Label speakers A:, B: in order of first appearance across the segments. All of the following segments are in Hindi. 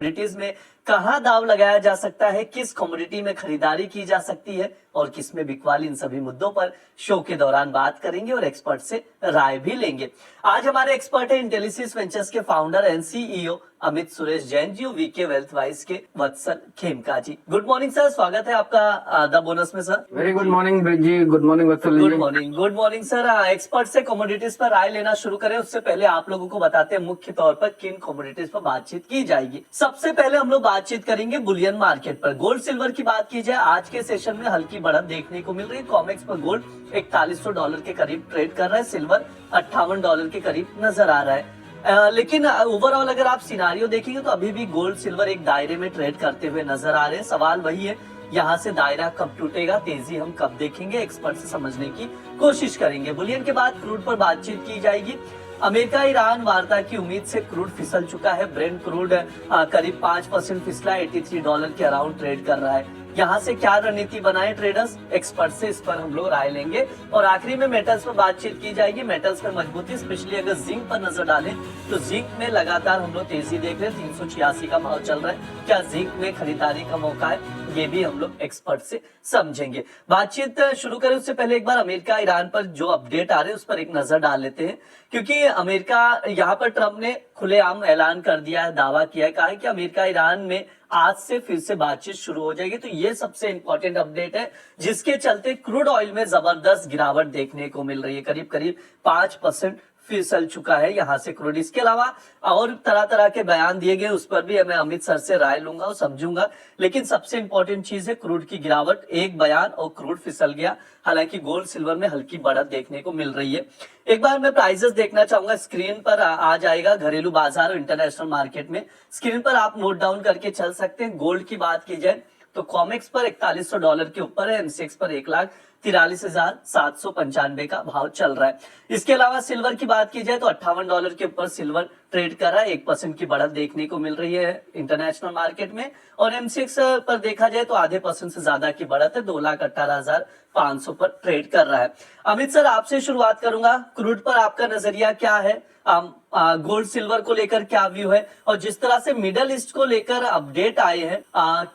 A: कमोडिटीज में कहाँ दाव लगाया जा सकता है, किस कमोडिटी में खरीदारी की जा सकती है और किस में बिकवाली, इन सभी मुद्दों पर शो के दौरान बात करेंगे और एक्सपर्ट से राय भी लेंगे। आज हमारे एक्सपर्ट है इंटेलिसिस वेंचर्स के founder and CEO Amit Suresh Jain ji, VK Wealth Wise के Vatsal Khemka ji. Good morning sir, स्वागत है आपका द बोनस में sir.
B: Very good morning Brij ji, good morning Vatsal ji.
A: Good morning sir. Expert से कमोडिटीज पर राय लेना शुरू करें उससे पहले आप लोगों को बताते हैं मुख्य तौर पर किन कमोडिटीज पर बातचीत की जाएगी। सबसे पहले हम लोग बातचीत करेंगे बुलियन मार्केट पर। गोल्ड सिल्वर की बात की जाए, आज के सेशन में हल्की बढ़त देखने को मिल रही है। कॉमेक्स पर गोल्ड $4100 के करीब ट्रेड कर रहा है, सिल्वर $58 के करीब नजर आ रहा है। लेकिन ओवरऑल अगर आप सिनारियो देखेंगे तो अभी भी गोल्ड सिल्वर एक दायरे में ट्रेड करते हुए नजर आ रहे हैं। सवाल वही है, यहाँ से दायरा कब टूटेगा, तेजी हम कब देखेंगे, एक्सपर्ट से समझने की कोशिश करेंगे। बुलियन के बाद क्रूड पर बातचीत की जाएगी। अमेरिका ईरान वार्ता की उम्मीद से क्रूड फिसल चुका है। ब्रेंट क्रूड करीब 5% फिसला, $83 के अराउंड ट्रेड कर रहा है। यहाँ से क्या रणनीति बनाए ट्रेडर्स, एक्सपर्ट से इस पर हम लोग राय लेंगे। और आखिरी में मेटल्स पर बातचीत की जाएगी। मेटल्स में मजबूती, स्पेशली अगर जिंक पर नजर डालें तो जिंक में लगातार हम लोग तेजी देख रहे हैं। 386 का भाव चल रहा है, क्या जिंक में खरीदारी का मौका है, ये भी हम लोग एक्सपर्ट से समझेंगे। बातचीत शुरू करें उससे पहले एक बार अमेरिका ईरान पर जो अपडेट आ रहे हैं उस पर एक नजर डाल लेते हैं, क्योंकि अमेरिका यहाँ पर ट्रम्प ने खुलेआम ऐलान कर दिया है, दावा किया है, कहा है कि अमेरिका ईरान में आज से फिर से बातचीत शुरू हो जाएगी। तो ये सबसे इंपॉर्टेंट अपडेट है, जिसके चलते क्रूड ऑयल में जबरदस्त गिरावट देखने को मिल रही है। करीब करीब 5% फिसल चुका है यहाँ से क्रूड। इसके अलावा और तरह तरह के बयान दिए गए, उस पर भी मैं अमित सर से राय लूंगा और समझूंगा। लेकिन सबसे इंपॉर्टेंट चीज है क्रूड की गिरावट, एक बयान और क्रूड फिसल गया। हालांकि गोल्ड सिल्वर में हल्की बढ़त देखने को मिल रही है। एक बार मैं प्राइसेस देखना चाहूंगा, स्क्रीन पर आ जाएगा घरेलू बाजार और इंटरनेशनल मार्केट में। स्क्रीन पर आप नोट डाउन करके चल सकते हैं। गोल्ड की बात की जाए तो कॉमेक्स पर $4100 के ऊपर है, एमसीएक्स पर 1,43,795 का भाव चल रहा है। इसके अलावा सिल्वर की बात की जाए तो $58 के ऊपर सिल्वर ट्रेड कर रहा है, 1% की बढ़त देखने को मिल रही है इंटरनेशनल मार्केट में। और एमसीएक्स पर देखा जाए तो आधे % से ज्यादा की बढ़त है, 2,18,500 पर ट्रेड कर रहा है। अमित सर, आपसे शुरुआत करूंगा। क्रूड पर आपका नजरिया क्या है, गोल्ड सिल्वर को लेकर क्या व्यू है, और जिस तरह से मिडल ईस्ट को लेकर अपडेट आए हैं,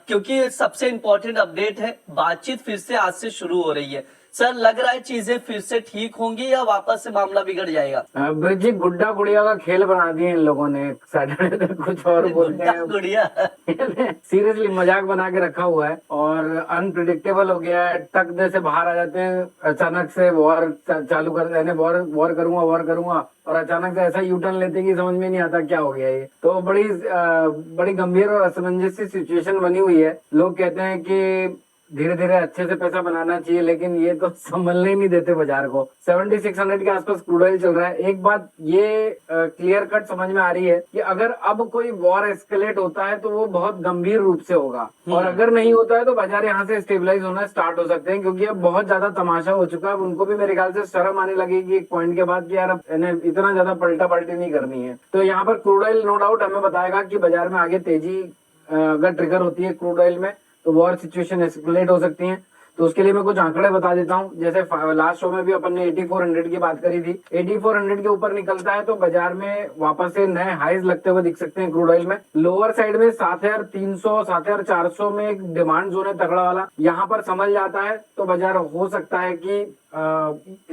A: क्योंकि सबसे इंपॉर्टेंट अपडेट है, बातचीत फिर से आज से शुरू हो रही है। सर, लग रहा है चीजें फिर से ठीक होंगी या वापस से मामला बिगड़ जाएगा?
B: ब्रिज जी, गुड्डा गुड़िया का खेल बना दिए इन लोगों ने। सैटरडे तो कुछ और बोलते हैं,
A: गुड़िया
B: सीरियसली मजाक बना के रखा हुआ है और अनप्रिडिक्टेबल हो गया है। तख्ते से बाहर आ जाते हैं, अचानक से वॉर चालू कर देते हैं, वॉर करूंगा, और अचानक से ऐसा यू टर्न लेते हैं कि समझ में नहीं आता क्या हो गया ये। तो बड़ी गंभीर और असमंजस सी सिचुएशन बनी हुई है। लोग कहते हैं कि धीरे धीरे अच्छे से पैसा बनाना चाहिए, लेकिन ये तो संभलने ही नहीं देते बाजार को। 7600 के आसपास क्रूड ऑयल चल रहा है। एक बात ये क्लियर कट समझ में आ रही है कि अगर अब कोई वॉर एस्केलेट होता है तो वो बहुत गंभीर रूप से होगा, और अगर नहीं होता है तो बाजार यहाँ से स्टेबलाइज होना स्टार्ट हो सकते हैं, क्योंकि अब बहुत ज्यादा तमाशा हो चुका है। उनको भी मेरे ख्याल से शर्म आने लगेगी एक पॉइंट के बाद कि यार अब इतना ज्यादा पलटा पलटी नहीं करनी है। तो यहाँ पर क्रूड ऑयल नो डाउट हमें बताएगा कि बाजार में आगे तेजी अगर ट्रिगर होती है क्रूड ऑयल में तो वॉर सिचुएशन एस्केलेट हो सकती है। तो उसके लिए मैं कुछ आंकड़े बता देता हूं। जैसे लास्ट शो में भी अपन ने 8400 की बात करी थी। 8400 के ऊपर निकलता है तो बाजार में वापस से नए हाईज लगते हुए दिख सकते हैं क्रूड ऑयल में। लोअर साइड में 7300 7400 में एक डिमांड जोन है तगड़ा वाला, यहाँ पर समझ जाता है तो बाजार हो सकता है कि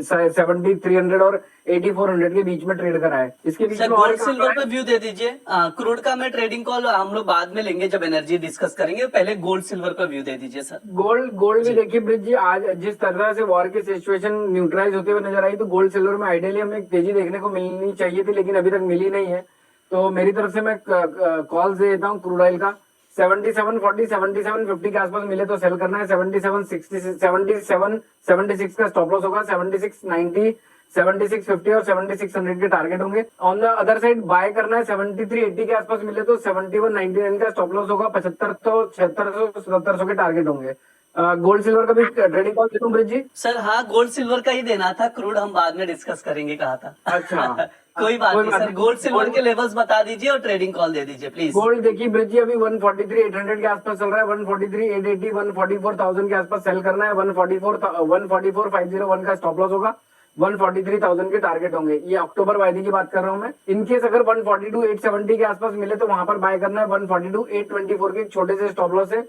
B: 7300 और 8400 के बीच में ट्रेड कराए। इसके बीच में
A: गोल्ड सिल्वर पे व्यू दे दीजिए। क्रूड का मैं ट्रेडिंग कॉल हम लोग बाद में लेंगे जब एनर्जी डिस्कस करेंगे, पहले गोल्ड सिल्वर पर व्यू दे दीजिए सर।
B: गोल्ड भी देखिए ब्रिज जी, आज जिस तरह से वॉर की सिचुएशन न्यूट्रलाइज होते हुए नजर आई तो गोल्ड सिल्वर में आइडियली हमें एक तेजी देखने को मिलनी चाहिए थी, लेकिन अभी तक मिली नहीं है। तो मेरी तरफ से मैं कॉल दे देता हूँ क्रूड ऑयल का। 7740 7750 के आसपास मिले तो सेल करना है। 76 का स्टॉप लॉस होगा। 7690 7650 और 7600 के टारगेट होंगे। On the other side by करना है। 7380 के आसपास मिले तो 7199 का स्टॉप लॉस होगा। 7500 7600 7700 के टारगेट होंगे। गोल्ड सिल्वर का भी ट्रेडिंग कॉल देता हूँ ब्रिज जी।
A: सर हाँ, गोल्ड सिल्वर का ही देना था, क्रूड हम बाद में डिस्कस करेंगे कहा था।
B: अच्छा
A: कोई बात नहीं सर, गोल्ड सिल्वर के लेवल्स बता दीजिए और ट्रेडिंग कॉल दे दीजिए प्लीज।
B: गोल्ड देखिए ब्रिज जी, अभी 143,800 के आसपास चल रहा है। 143,880 144,000 के आसपास सेल करना है। 144,501 का स्टॉप लॉस होगा। 143,000 के टारगेट होंगे। ये अक्टूबर वायदे की बात कर रहा हूँ मैं। इनकेस अगर 142,870 के आसपास मिले तो वहां पर बाय करना है। 142,824 के एक छोटे से स्टॉप लॉस है।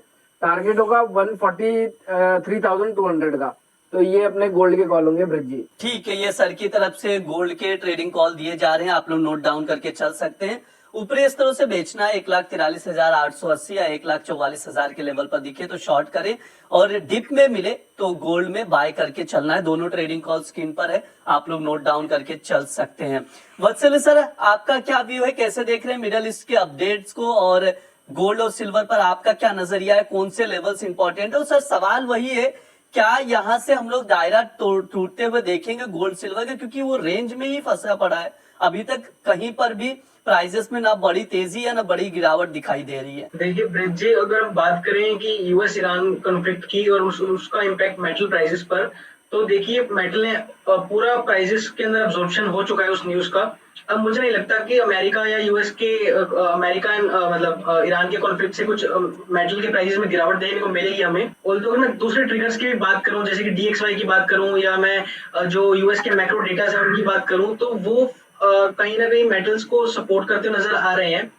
B: टारगेट होगा 143,200 का। तो ये अपने गोल्ड के कॉल होंगे ब्रिज जी।
A: ठीक है, ये सर की तरफ से गोल्ड के ट्रेडिंग कॉल दिए जा रहे हैं, आप लोग नोट डाउन करके चल सकते हैं। ऊपरी स्तरों से बेचना है 1,43,880 या 1,44,000 के लेवल पर दिखे तो शॉर्ट करें, और डिप में मिले तो गोल्ड में बाय करके चलना है। दोनों ट्रेडिंग कॉल स्क्रीन पर है, आप लोग नोट डाउन करके चल सकते हैं। वत्सल सर, आपका क्या व्यू है, कैसे देख रहे हैं मिडल ईस्ट के अपडेट्स को, और गोल्ड और सिल्वर पर आपका क्या नजरिया है, कौन से लेवल्स इंपॉर्टेंट है? और सर सवाल वही है, क्या यहाँ से हम लोग दायरा टूटते हुए देखेंगे गोल्ड सिल्वर का, क्योंकि वो रेंज में ही फंसा पड़ा है, अभी तक कहीं पर भी प्राइजेस में ना बड़ी तेजी या ना बड़ी गिरावट दिखाई दे रही है।
C: देखिए ब्रिज जी, अगर हम बात करें कि यूएस ईरान कॉन्फ्लिक्ट की और उसका इम्पैक्ट मेटल प्राइसेस पर, तो देखिए मेटल ने पूरा प्राइसेस के अंदर अब्जॉर्प्शन हो चुका है उस न्यूज का। अब मुझे नहीं लगता कि अमेरिका या यूएस के अमेरिका मतलब ईरान के कॉन्फ्लिक्ट से कुछ मेटल के प्राइसेस में गिरावट देखने को मिलेगी हमें। ऑल्दो अगर मैं दूसरे ट्रिगर्स की भी बात करूं, जैसे कि डीएक्सवाई की बात करूं, या मैं जो यूएस के मैक्रो डेटा है उनकी बात करूं, तो वो कहीं ना कहीं मेटल्स को सपोर्ट करते नजर आ रहे हैं।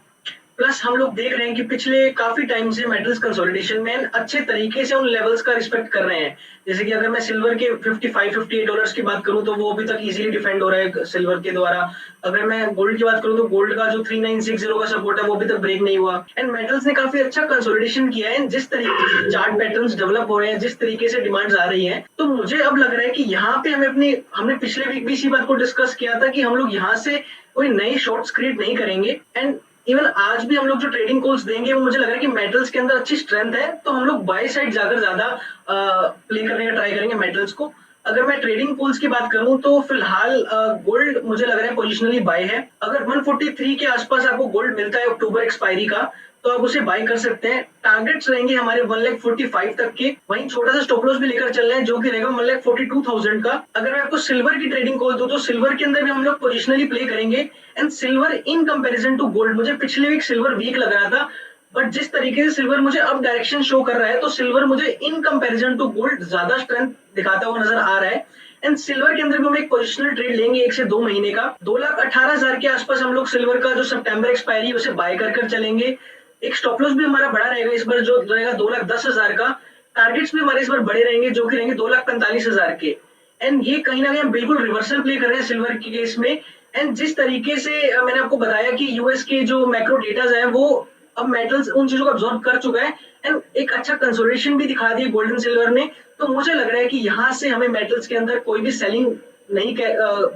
C: प्लस हम लोग देख रहे हैं कि पिछले काफी टाइम से मेटल्स कंसोलिडेशन में अच्छे तरीके से उन लेवल्स का रिस्पेक्ट कर रहे हैं। जैसे कि अगर मैं सिल्वर के 55-58 डॉलर्स की बात करूं तो वो अभी तक इजीली डिफेंड हो रहा है सिल्वर के द्वारा। अगर मैं गोल्ड की बात करूं तो गोल्ड का जो 3960 का सपोर्ट है वो अभी तक ब्रेक नहीं हुआ। एंड मेटल्स ने काफी अच्छा कंसोलिडेशन किया है। जिस तरीके से चार्ट पैटर्न्स डेवलप हो रहे हैं, जिस तरीके से डिमांड्स आ रही है, तो मुझे अब लग रहा है कि यहाँ पे हमने पिछले वीक भी इसी बात को डिस्कस किया था कि हम लोग यहाँ से कोई नई शॉर्ट्स क्रिएट नहीं करेंगे। एंड इवन आज भी हम लोग जो ट्रेडिंग कॉल्स देंगे वो मुझे लग रहा है कि मेटल्स के अंदर अच्छी स्ट्रेंथ है, तो हम लोग बाय साइड जाकर ज्यादा प्ले करने का ट्राई करेंगे मेटल्स को। अगर मैं ट्रेडिंग कॉल्स की बात करूं तो फिलहाल गोल्ड मुझे लग रहा है पोजिशनली बाय है। अगर 143 के आसपास आपको गोल्ड मिलता है अक्टूबर एक्सपायरी का, तो आप उसे बाय कर सकते हैं। टारगेट्स रहेंगे हमारे 1,45,000 तक के। वहीं छोटा सा स्टॉप लॉस भी लेकर चल रहे हैं जो कि रहेगा 1,42,000 का। अगर मैं आपको सिल्वर की ट्रेडिंग कॉल दूं तो सिल्वर के अंदर भी हम लोग पोजिशनली प्ले करेंगे। And silver in comparison to gold, मुझे पिछले वीक सिल्वर वीक लग रहा था, बट जिस तरीके से सिल्वर मुझे अब डायरेक्शन शो कर रहा है, तो सिल्वर मुझे इन कंपैरिजन टू गोल्ड ज्यादा स्ट्रेंथ दिखाता हुआ नजर आ रहा है। एंड सिल्वर के अंदर भी हम एक पोजिशनल ट्रेड लेंगे 1 से 2 महीने का। 2,18,000 के आसपास हम लोग सिल्वर का जो सितंबर एक्सपायरी उसे बाय कर चलेंगे। एक स्टॉप लॉस भी हमारा बड़ा रहेगा इस बार, जो रहेगा 2,10,000 का। टारगेट्स भी हमारे इस बार बड़े रहेंगे जो कि रहेंगे 2,45,000 के। एंड ये कहीं ना कहीं हम बिल्कुल रिवर्सल प्ले कर रहे हैं सिल्वर के केस में। एंड जिस तरीके से मैंने आपको बताया कि यूएस के जो मैक्रो डेटाज है वो अब मेटल्स उन चीजों को अब्सॉर्ब कर चुका है, एंड एक अच्छा कंसोलिडेशन भी दिखा दिया गोल्डन सिल्वर ने। तो मुझे लग रहा है कि यहाँ से हमें मेटल्स के अंदर कोई भी सेलिंग नहीं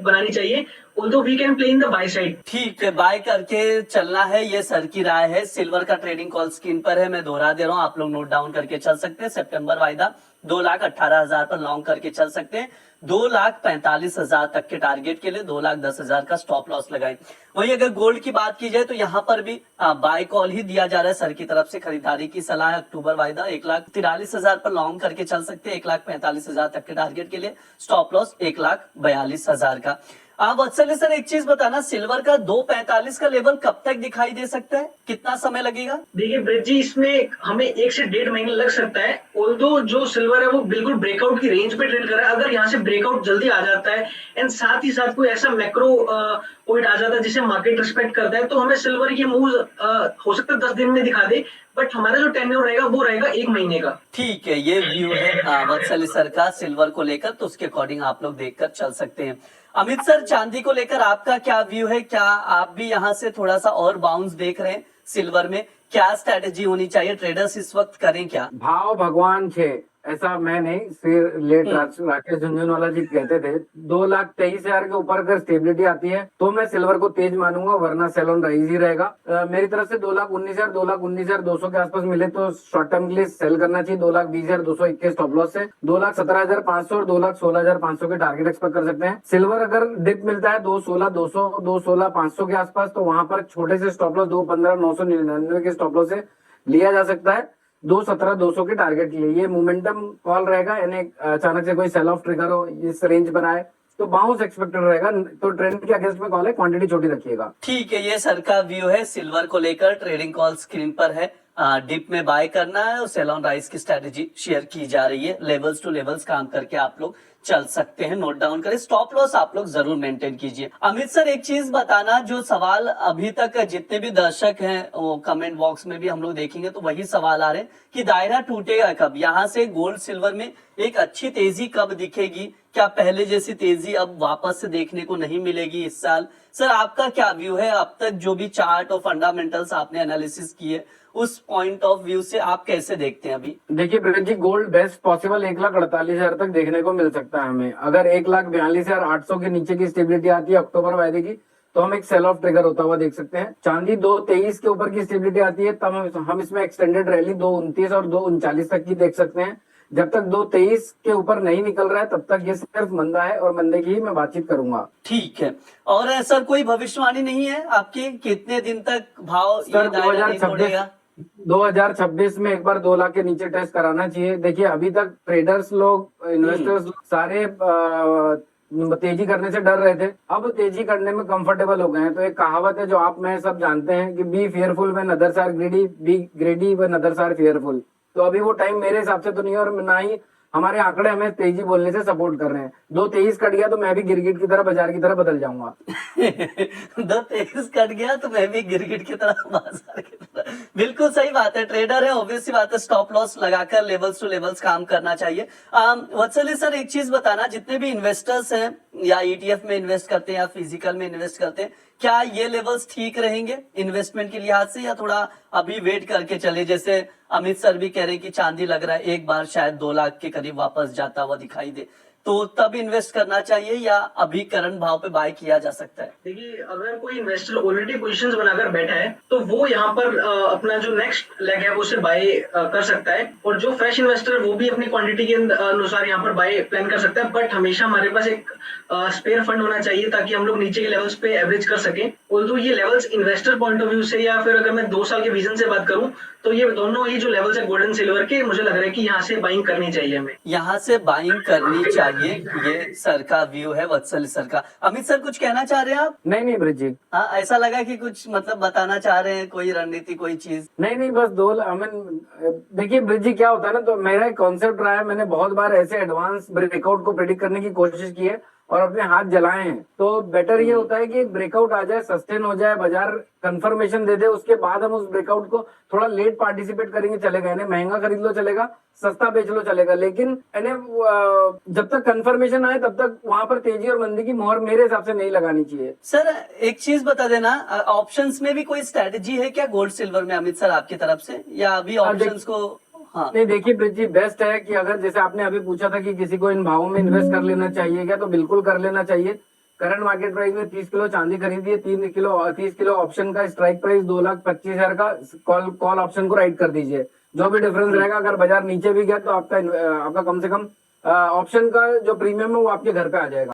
C: बनानी चाहिए, although we can play in the buy side.
A: ठीक है, बाय करके चलना है, ये सर की राय है। सिल्वर का ट्रेडिंग कॉल स्क्रीन पर है, मैं दोहरा दे रहा हूँ, आप लोग नोट डाउन करके चल सकते हैं। सितंबर वायदा 2,18,000 पर लॉन्ग करके चल सकते हैं। 2,45,000 तक के टारगेट के लिए 2,10,000 का स्टॉप लॉस लगाए। वहीं अगर गोल्ड की बात की जाए तो यहाँ पर भी बाय कॉल ही दिया जा रहा है सर की तरफ से, खरीदारी की सलाह है। अक्टूबर वायदा 1,43,000 पर लॉन्ग करके चल सकते हैं। 1,45,000 तक के टारगेट के लिए स्टॉप लॉस 1,42,000 का। आप वत्सल सर एक चीज बताना, सिल्वर का 2,45 का लेवल कब तक दिखाई दे सकता है, कितना समय लगेगा?
C: देखिए ब्रिज जी, इसमें हमें 1 से 1.5 महीने लग सकता है। ऑल्दो जो सिल्वर है वो बिल्कुल ब्रेकआउट की रेंज पे ट्रेड कर रहा है। अगर यहाँ से ब्रेकआउट जल्दी आ जाता है एंड साथ ही साथ कोई ऐसा मैक्रो पॉइंट आ जाता है जिसे मार्केट रिस्पेक्ट करता है, तो हमें सिल्वर की मूव हो सकता है 10 दिन में दिखा दे, बट हमारा जो टेन्योर रहेगा वो रहेगा 1 महीने का।
A: ठीक है, ये व्यू है वत्सल सर का सिल्वर को लेकर, तो उसके अकॉर्डिंग आप लोग देखकर चल सकते हैं। अमित सर, चांदी को लेकर आपका क्या व्यू है? क्या आप भी यहाँ से थोड़ा सा और बाउंस देख रहे हैं सिल्वर में? क्या स्ट्रेटेजी होनी चाहिए, ट्रेडर्स इस वक्त करें क्या?
B: भाव भगवान छे, ऐसा मैं नहीं, फिर लेट राकेश झुंझुनवाला जी कहते थे। 2,23,000 के ऊपर अगर स्टेबिलिटी आती है तो मैं सिल्वर को तेज मानूंगा, वरना सेल ऑन राइज ही रहेगा। मेरी तरफ से 2,19,000 2,19,200 के आसपास मिले तो शॉर्ट टर्म के लिए सेल करना चाहिए। 2,20,221 स्टॉप लॉस से 2,17,500 और 2,16,500 के टारगेट एक्सपेक्ट कर सकते हैं। सिल्वर अगर डिप मिलता है 2,16,200 2,16,500 के आसपास, तो वहां पर छोटे से स्टॉप लॉस 2,15,999 के स्टॉप लॉस से लिया जा सकता है। 2,17,200 के टारगेट के लिए ये मोमेंटम कॉल रहेगा, यानी अचानक से कोई सेल ऑफ ट्रिगर हो इस रेंज बनाए तो बाउंस एक्सपेक्टेड रहेगा। तो ट्रेंड के अगेंस्ट में कॉल है, क्वांटिटी छोटी रखिएगा।
A: ठीक है, ये सर का व्यू है सिल्वर को लेकर, ट्रेडिंग कॉल स्क्रीन पर है। डिप में बाय करना है और सेल ऑन राइज की स्ट्रेटेजी शेयर की जा रही है। लेवल्स टू लेवल्स काम करके आप लोग चल सकते हैं। नोट डाउन करें, स्टॉप लॉस आप लोग जरूर मेंटेन कीजिए। अमित सर एक चीज बताना, जो सवाल अभी तक जितने भी दर्शक हैं वो कमेंट बॉक्स में भी हम लोग देखेंगे तो वही सवाल आ रहे हैं कि दायरा टूटेगा कब, यहाँ से गोल्ड सिल्वर में एक अच्छी तेजी कब दिखेगी, क्या पहले जैसी तेजी अब वापस से देखने को नहीं मिलेगी इस साल? सर आपका क्या व्यू है, अब तक जो भी चार्ट और फंडामेंटल्स आपने एनालिसिस किए उस पॉइंट ऑफ व्यू से आप कैसे देखते हैं अभी?
B: देखिए ब्रिज जी, गोल्ड बेस्ट पॉसिबल 1,48,000 तक देखने को मिल सकता है हमें। अगर 1,42,800 के नीचे की स्टेबिलिटी आती है अक्टूबर वायदे की, तो हम एक सेल ऑफ ट्रिगर होता हुआ देख सकते हैं। चांदी 2,23 के ऊपर की स्टेबिलिटी आती है, तब हम इसमें एक्सटेंडेड रैली 2,29 और 2,39 तक की देख सकते हैं। जब तक 2,23 के ऊपर नहीं निकल रहा है तब तक ये सिर्फ मंदा है, और मंदे की ही मैं बातचीत करूंगा।
A: ठीक है। और सर कोई भविष्यवाणी नहीं है आपकी, कितने दिन तक भाव
B: सर
A: ये दायरा नहीं तोड़ेगा?
B: 2026 में एक बार 2 लाख के नीचे टेस्ट कराना चाहिए। देखिए अभी तक ट्रेडर्स लोग, इन्वेस्टर्स सारे तेजी करने से डर रहे थे, अब तेजी करने में कंफर्टेबल हो गए हैं। तो एक कहावत है जो आप मैं सब जानते हैं कि be fearful when others are greedy, be greedy when others are fearful. तो अभी वो टाइम मेरे हिसाब से तो नहीं है, और ना ही हमारे आंकड़े हमें तेजी बोलने से सपोर्ट कर रहे हैं। 2,23 कट गया तो मैं भी गिरगिट की तरह बाजार की तरह बदल जाऊंगा।
A: 2,23 कट गया तो मैं भी गिरगिट की तरह बाजार की तरह, बिल्कुल सही बात है। ट्रेडर है, ऑब्वियस सी बात है, स्टॉप लॉस लगाकर लेवल्स टू लेवल्स काम करना चाहिए। वत्सल सर एक चीज बताना, जितने भी इन्वेस्टर्स हैं या ईटीएफ में इन्वेस्ट करते हैं या फिजिकल में इन्वेस्ट करते हैं, क्या ये लेवल्स ठीक रहेंगे इन्वेस्टमेंट के लिहाज से, या थोड़ा अभी वेट करके चले? जैसे अमित सर भी कह रहे हैं कि चांदी लग रहा है एक बार शायद 2 लाख के करीब वापस जाता हुआ दिखाई दे, तो तब इन्वेस्ट करना चाहिए या अभी करंट भाव पे बाय किया जा सकता है?
C: देखिए अगर कोई इन्वेस्टर ऑलरेडी पोजीशंस बनाकर बैठा है तो वो यहाँ पर अपना जो नेक्स्ट लेग है वो उसे बाय कर सकता है, और जो फ्रेश इन्वेस्टर है वो भी अपनी क्वांटिटी के अनुसार यहाँ पर बाय प्लान कर सकता है। बट हमेशा हमारे पास एक स्पेयर फंड होना चाहिए ताकि हम लोग नीचे के लेवल्स पे एवरेज कर सकें। ऑल्दो ये levels investor point of view से, या फिर अगर मैं 2 साल के विजन से बात करूं, तो ये दोनों ही जो लेवल्स है गोल्ड एंड सिल्वर के, मुझे लग रहा है कि यहाँ से बाइंग करनी चाहिए हमें।
A: यहाँ से बाइंग करनी चाहिए, ये सर का व्यू है, वत्सल सर का। अमित सर कुछ कहना चाह रहे हैं आप?
B: नहीं ब्रिज जी,
A: हाँ, ऐसा लगा कि कुछ मतलब बताना चाह रहे हैं, कोई रणनीति कोई चीज?
B: नहीं बस देखिए ब्रिज जी क्या होता है ना, तो मेरा एक कॉन्सेप्ट रहा है, मैंने बहुत बार ऐसे एडवांस ब्रेकआउट को प्रेडिक्ट करने की कोशिश की है और अपने हाथ जलाए हैं। तो बेटर ये होता है कि एक ब्रेकआउट आ जाए, सस्टेन हो जाए, बाजार कंफर्मेशन दे दे, उसके बाद हम उस ब्रेकआउट को थोड़ा लेट पार्टिसिपेट करेंगे, चलेगा। यानी महंगा खरीद लो चलेगा, सस्ता बेच लो चलेगा, लेकिन जब तक कंफर्मेशन आए तब तक वहां पर तेजी और मंदी की मोहर मेरे हिसाब से नहीं लगानी चाहिए।
A: सर एक चीज बता देना, ऑप्शंस में भी कोई स्ट्रेटेजी है क्या गोल्ड सिल्वर में अमित सर आपकी तरफ से, या अभी ऑप्शंस को? हाँ
B: नहीं देखिए ब्रिज जी, बेस्ट है कि अगर जैसे आपने अभी पूछा था कि किसी को इन भावों में इन्वेस्ट कर लेना चाहिए क्या, तो बिल्कुल कर लेना चाहिए। करंट मार्केट प्राइस में 30 किलो चांदी खरीदिए, 30 किलो ऑप्शन का स्ट्राइक प्राइस 2,25,000 का कॉल ऑप्शन को राइट कर दीजिए। जो भी डिफरेंस रहेगा, अगर बाजार नीचे भी गया तो आपका कम से कम ऑप्शन का जो प्रीमियम है वो आपके घर पे आ जाएगा।